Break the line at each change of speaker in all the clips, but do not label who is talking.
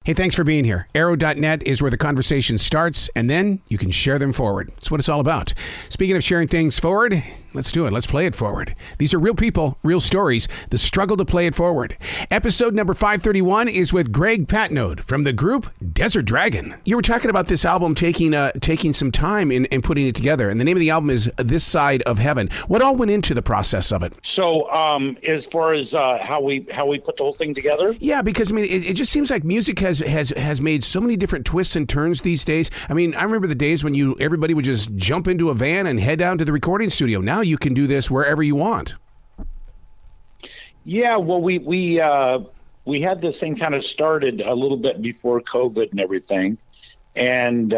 Hey, thanks for being here. Arrow.net is where the conversation starts, and then you can share them forward. That's what it's all about. Speaking of sharing things forward, let's do it. Let's play it forward. These are real people, real stories, the struggle to play it forward. Episode number 531 is with Greg Patnode from the group Desert Dragon. You were talking about this album taking some time in putting it together, and the name of the album is This Side of Heaven. What all went into the process of it?
So as far as how we put the whole thing together?
Yeah, because, I mean, it just seems like music has made so many different twists and turns these days. I mean, I remember the days when everybody would just jump into a van and head down to the recording studio. Now you can do this wherever you want. Yeah,
well, we had this thing kind of started a little bit before COVID and everything, and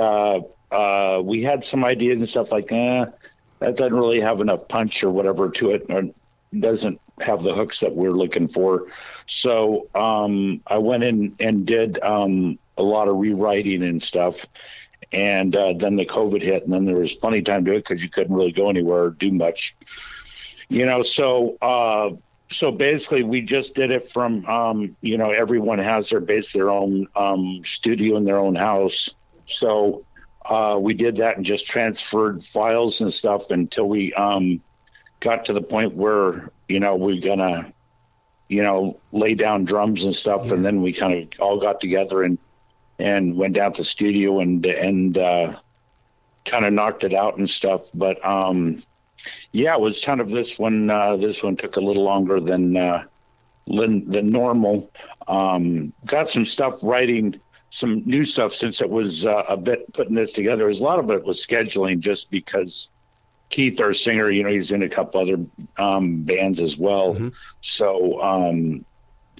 we had some ideas and stuff like that doesn't really have enough punch or whatever to it, or doesn't have the hooks that we're looking for. So I went in and did a lot of rewriting and stuff. And then the COVID hit, and then there was plenty of time to do it because you couldn't really go anywhere or do much. So basically we just did it from, everyone has their own studio in their own house. So we did that and just transferred files and stuff until we got to the point where, we're gonna, lay down drums and stuff. And then we kind of all got together and went down to the studio and kind of knocked it out and stuff. But it was kind of this one took a little longer than normal. Got some stuff writing, some new stuff since it was a bit putting this together. A lot of it was scheduling, just because Keith, our singer, he's in a couple other bands as well. Mm-hmm. So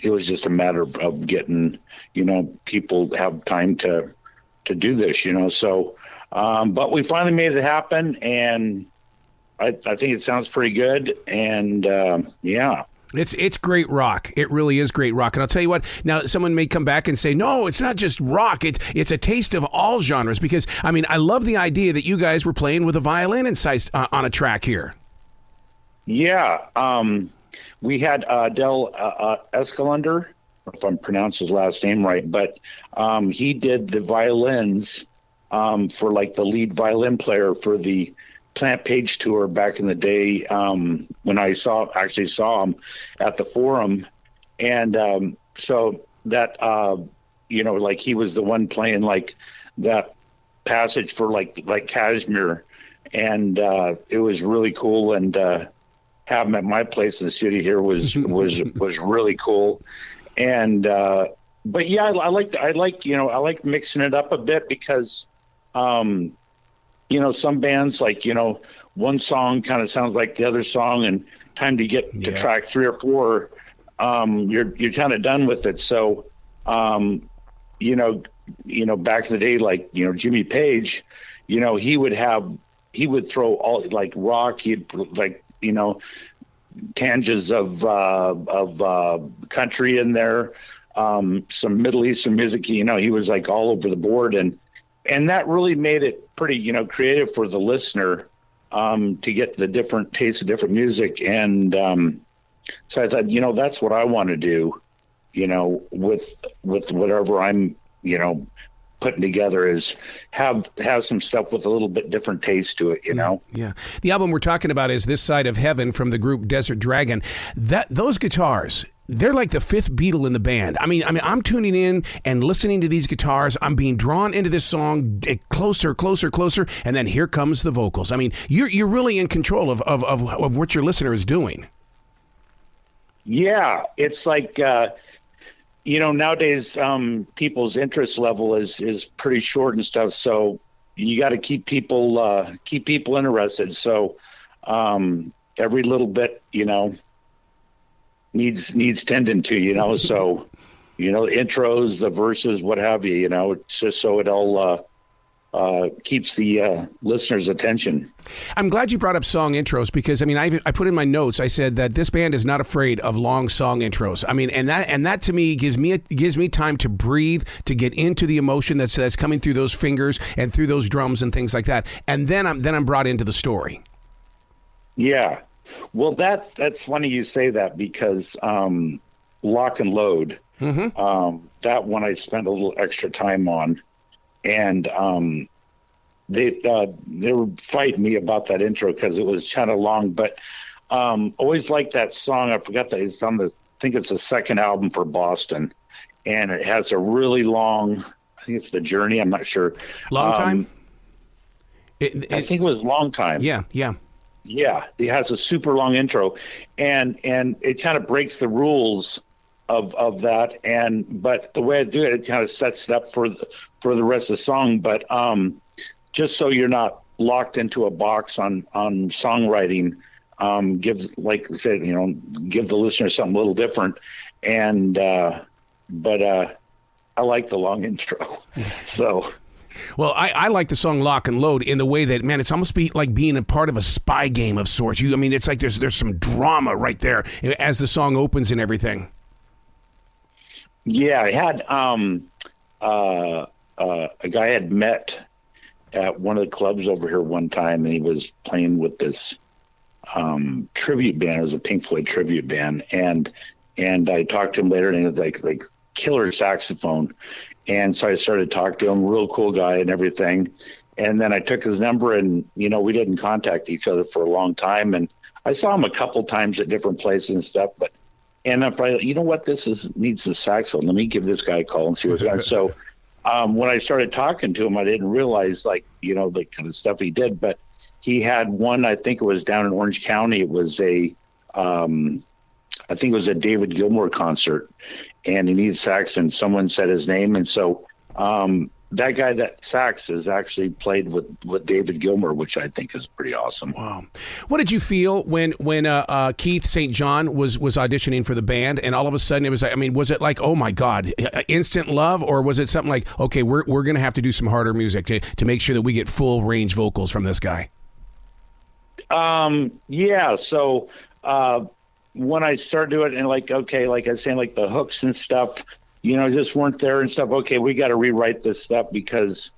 it was just a matter of getting, people have time to do this, So, but we finally made it happen, and I think it sounds pretty good. And
It's great rock. It really is great rock. And I'll tell you what, now someone may come back and say, no, it's not just rock. It's a taste of all genres, because, I mean, I love the idea that you guys were playing with a violin on a track here.
Yeah. We had Del Escalander, if I'm pronouncing his last name right, but he did the violins for like the lead violin player for the Plant Page tour back in the day, when I actually saw him at the Forum. And so that, like he was the one playing like that passage for like Kashmir. And it was really cool. And have him at my place in the studio here was really cool. And but yeah, I like mixing it up a bit, because some bands, like, one song kind of sounds like the other song, and time to get to track 3 or 4, you're kind of done with it. So, back in the day, like, Jimmy Page, he would throw all like rock, he'd like, tangents of country in there, some Middle Eastern music, he was like all over the board. And that really made it pretty, creative for the listener, to get the different tastes of different music. And so I thought, that's what I want to do, with whatever I'm, putting together, is have some stuff with a little bit different taste to it,
Yeah. The album we're talking about is This Side of Heaven from the group Desert Dragon. Those guitars, they're like the fifth Beatle in the band. I mean, I'm tuning in and listening to these guitars. I'm being drawn into this song, closer, and then here comes the vocals. I mean, you're really in control of what your listener is doing.
Yeah, it's like nowadays people's interest level is pretty short and stuff. So you got to keep people interested. So every little bit, needs tending to, so, the intros, the verses, what have you, it's just so it all keeps the listener's attention.
I'm glad you brought up song intros, because, I mean, I put in my notes, I said that this band is not afraid of long song intros. I mean, and that to me gives me time to breathe, to get into the emotion that's coming through those fingers and through those drums and things like that. And then I'm brought into the story.
Yeah. Well, that's funny you say that, because Lock and Load, That one I spent a little extra time on, and they were fighting me about that intro because it was kind of long. But always liked that song. I forgot that it's on I think it's the second album for Boston, and it has a really long. I think it's The Journey. I'm not sure.
Long time.
I think it was Long Time.
Yeah.
Yeah, it has a super long intro, and it kind of breaks the rules of that. But the way I do it, it kind of sets it up for the rest of the song. But just so you're not locked into a box on songwriting, gives, like I said, give the listener something a little different. And but I like the long intro, so.
Well, I like the song Lock and Load in the way that, man, it's almost like being a part of a spy game of sorts. It's like there's some drama right there as the song opens and everything.
Yeah, I had a guy I had met at one of the clubs over here one time, and he was playing with this tribute band. It was a Pink Floyd tribute band, and I talked to him later, and he was like killer saxophone. And so I started talking to him, real cool guy and everything. And then I took his number, and, we didn't contact each other for a long time. And I saw him a couple times at different places and stuff. And if needs a saxophone. Let me give this guy a call and see what's going on. So when I started talking to him, I didn't realize, the kind of stuff he did. But he had one, I think it was down in Orange County. It was I think it was a David Gilmour concert, and he needed sax, and someone said his name. And so that guy, that sax, has actually played with David Gilmour, which I think is pretty awesome.
Wow. What did you feel when Keith St. John was auditioning for the band, and all of a sudden it was like, was it like, oh my God, instant love, or was it something like, okay, we're going to have to do some harder music to make sure that we get full range vocals from this guy?
Yeah. So, when I started doing it, and like I was saying, like the hooks and stuff, just weren't there and stuff. Okay, we got to rewrite this stuff because,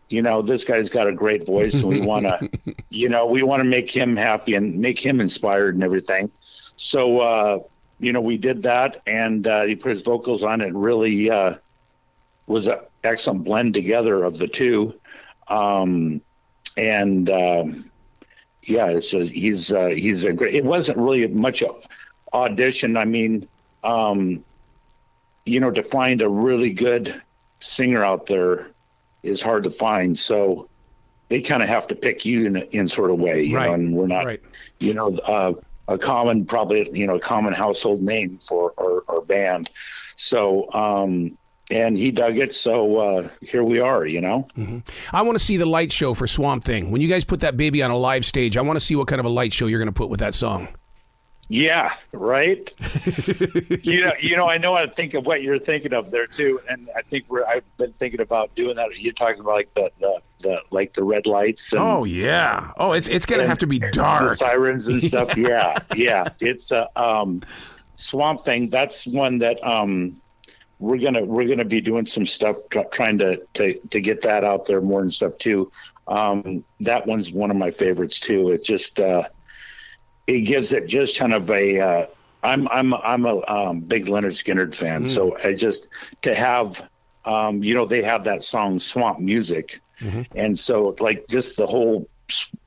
this guy's got a great voice, and we want to, we want to make him happy and make him inspired and everything. So, we did that, and he put his vocals on it. Really was an excellent blend together of the two. Yeah, so he's a great. It wasn't really much audition. To find a really good singer out there is hard to find. So they kind of have to pick you in sort of way,
right.
And we're not,
right.
A common, probably, common household name for our band. So, and he dug it, so here we are,
Mm-hmm. I want to see the light show for Swamp Thing. When you guys put that baby on a live stage, I want to see what kind of a light show you're going to put with that song.
Yeah, right. I know how to think of what you're thinking of there too, and I think I've been thinking about doing that. You're talking about like the red lights. And,
oh yeah. Oh, it's going to have to be dark.
The sirens and stuff. Yeah. It's Swamp Thing. That's one that we're gonna be doing some stuff, trying to get that out there more and stuff too. That one's one of my favorites too. It just it gives it just kind of a. I'm a big Leonard Skinner fan, so I just to have they have that song Swamp Music, and so like just the whole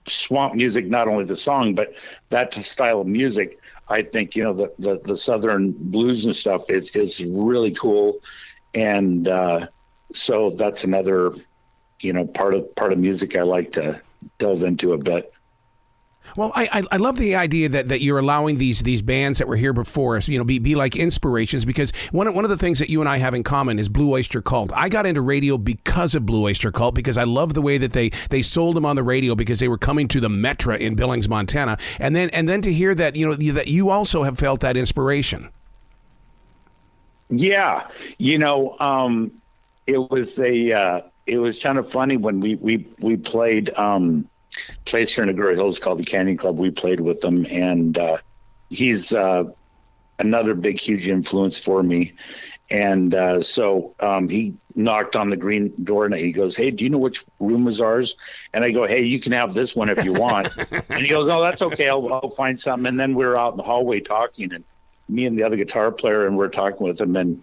swamp music, not only the song but that style of music. I think the Southern blues and stuff is really cool, and so that's another part of music I like to delve into a bit.
Well, I love the idea that you're allowing these bands that were here before us, be like inspirations, because one of the things that you and I have in common is Blue Oyster Cult. I got into radio because of Blue Oyster Cult, because I love the way that they sold them on the radio, because they were coming to the Metra in Billings, Montana, and then to hear that that you also have felt that inspiration. Yeah,
it was kind of funny when we played. Place here in Agoura Hills called the Canyon Club. We played with them, and he's another big, huge influence for me. And so he knocked on the green door, and he goes, "Hey, do you know which room is ours?" And I go, "Hey, you can have this one if you want." And he goes, "No, that's okay. I'll find something." And then we were out in the hallway talking, and me and the other guitar player, and we're talking with him, and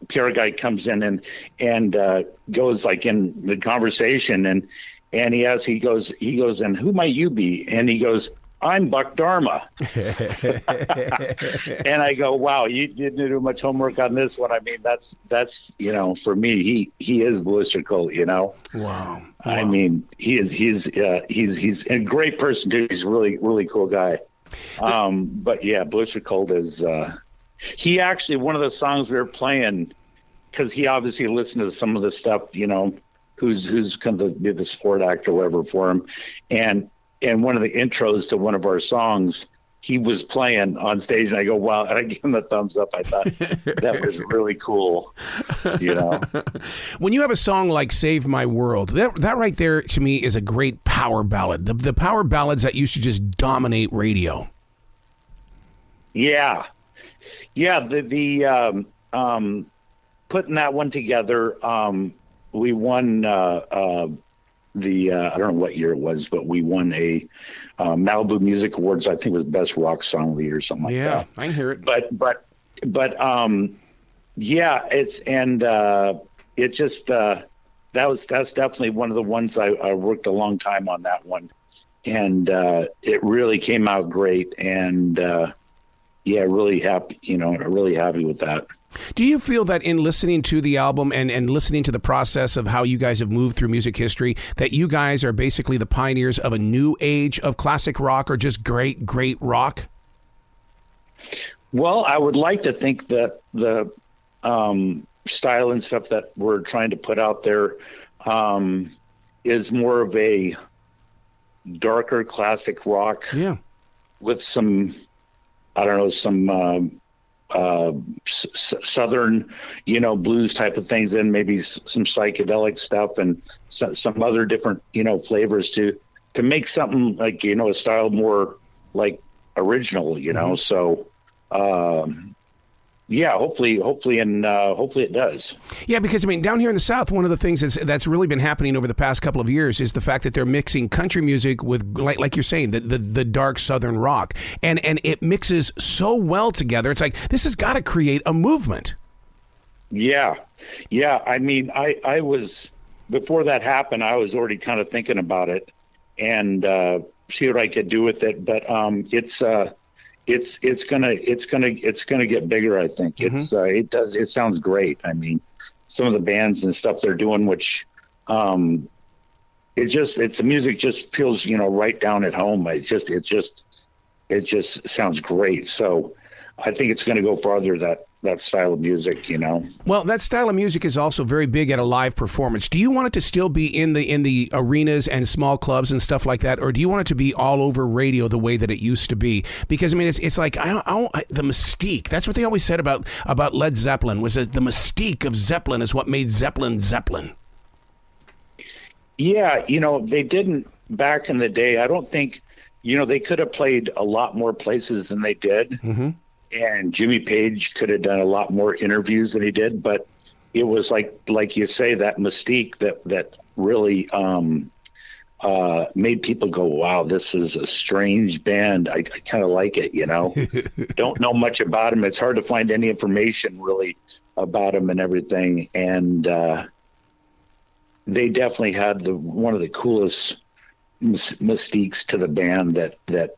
PR guy comes in and goes like in the conversation and he goes, and who might you be? And he goes, I'm Buck Dharma. And I go, wow, you didn't do much homework on this one. I mean, that's for me, he is Blister Colt,
Wow.
I mean, he's a great person too. He's a really, really cool guy. But yeah, Blister Colt is, he actually, one of the songs we were playing, because he obviously listened to some of the stuff, who's kind of the support actor or whatever for him. And one of the intros to one of our songs, he was playing on stage, and I go, wow. And I gave him a thumbs up. I thought that was really cool,
When you have a song like Save My World, that right there to me is a great power ballad. The power ballads that used to just dominate radio.
Yeah. Yeah. The putting that one together, we won, I don't know what year it was, but we won a Malibu Music Awards. I think it was Best Rock Song of the Year or something like that.
Yeah, I can hear it.
But yeah, it just that's definitely one of the ones I worked a long time on that one, and it really came out great, and really happy, really happy with that.
Do you feel that in listening to the album and listening to the process of how you guys have moved through music history, that you guys are basically the pioneers of a new age of classic rock, or just great, great rock?
Well, I would like to think that the style and stuff that we're trying to put out there is more of a darker classic rock.
Yeah.
With some, I don't know, some southern, blues type of things, and maybe some psychedelic stuff and some other different, flavors to make something like, a style more like original,
Mm-hmm.
So, yeah, hopefully it does.
Yeah, because down here in the South, one of the things that's really been happening over the past couple of years is the fact that they're mixing country music with, like you're saying, the dark Southern rock, and it mixes so well together. It's like, this has got to create a movement.
Yeah. I mean, I was, before that happened, I was already kind of thinking about it and see what I could do with it, but it's gonna get bigger. I think
Mm-hmm.
it sounds great. I mean, some of the bands and stuff they're doing, which the music just feels, right down at home. It just sounds great. So I think it's going to go farther, that style of music,
Well, that style of music is also very big at a live performance. Do you want it to still be in the arenas and small clubs and stuff like that, or do you want it to be all over radio the way that it used to be? Because it's like the mystique. That's what they always said about Led Zeppelin, was that the mystique of Zeppelin is what made Zeppelin Zeppelin.
Yeah, they didn't back in the day. I don't think, they could have played a lot more places than they did.
Mm-hmm.
And Jimmy Page could have done a lot more interviews than he did, but it was like you say, that mystique that really made people go, wow, this is a strange band. I kind of like it, Don't know much about him. It's hard to find any information really about him and everything. And they definitely had one of the coolest mystiques to the band that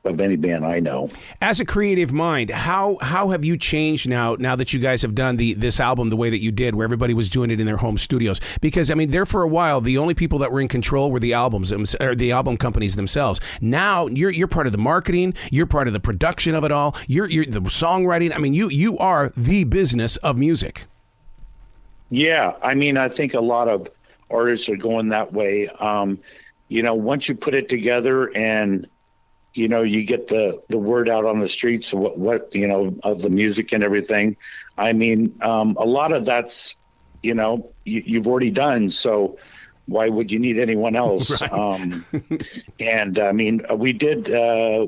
of any band I know.
As a creative mind, how have you changed now that you guys have done this album the way that you did, where everybody was doing it in their home studios? Because there for a while, the only people that were in control were the albums, or the album companies themselves. Now you're part of the marketing, you're part of the production of it all, you're the songwriting. You are the business of music.
Yeah, I think a lot of artists are going that way. Once you put it together and you get the word out on the streets of what of the music and everything. A lot of that's, you've already done. So why would you need anyone else? Right.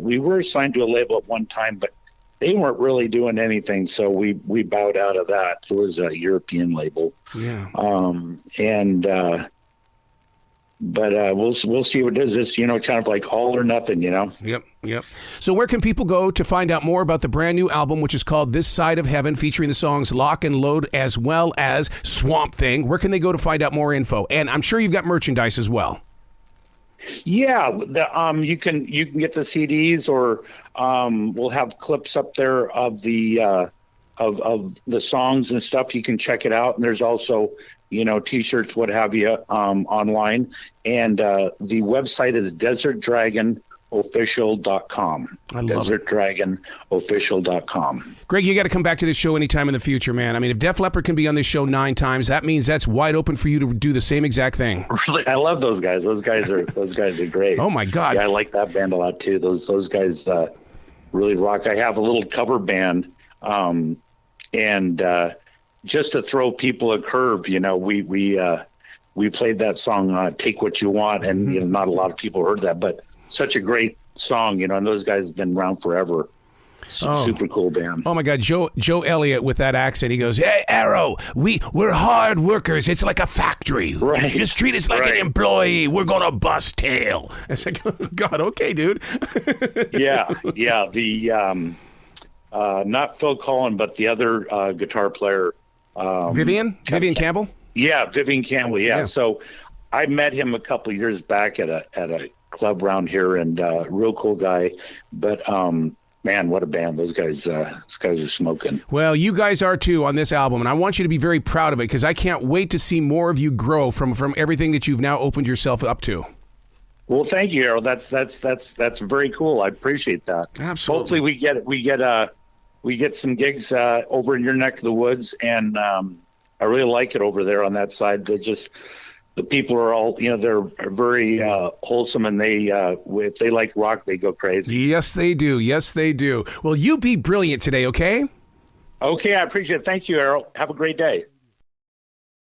We were signed to a label at one time, but they weren't really doing anything. So we bowed out of that. It was a European label.
Yeah.
we'll see what it is. It's, kind of like all or nothing,
Yep. So where can people go to find out more about the brand new album, which is called This Side of Heaven, featuring the songs Lock and Load as well as Swamp Thing? Where can they go to find out more info? And I'm sure you've got merchandise as well.
Yeah, you can get the CDs, or we'll have clips up there of the songs and stuff. You can check it out, and there's also T-shirts, what have you, online. And the website is DesertDragonOfficial.com.
I love
DesertDragonOfficial.com.
Greg, you got to come back to this show anytime in the future, man. I mean, if Def Leppard can be on this show 9 times, that means that's wide open for you to do the same exact thing.
Really, I love those guys. Those guys are great.
Oh my God.
Yeah, I like that band a lot too. Those guys really rock. I have a little cover band, and just to throw people a curve, we played that song, Take What You Want, and not a lot of people heard that, but such a great song, and those guys have been around forever. Super cool band.
Oh my God, Joe Elliott with that accent. He goes, "Hey, Arrow, we're hard workers. It's like a factory.
Right.
Just treat us like an employee. We're gonna bust tail." It's like, oh God, okay, dude.
yeah. The not Phil Collin, but the other guitar player,
Vivian Campbell.
Yeah, Vivian Campbell. Yeah. So I met him a couple of years back at a club around here, and real cool guy. But man, what a band! Those guys are smoking.
Well, you guys are too on this album, and I want you to be very proud of it, because I can't wait to see more of you grow from everything that you've now opened yourself up to.
Well, thank you, Errol. That's very cool. I appreciate that.
Absolutely.
Hopefully, we get some gigs over in your neck of the woods, and I really like it over there on that side. The people are all, they're very wholesome, and if they like rock, they go crazy.
Yes, they do. Well, you be brilliant today, okay?
Okay, I appreciate it. Thank you, Errol. Have a great day.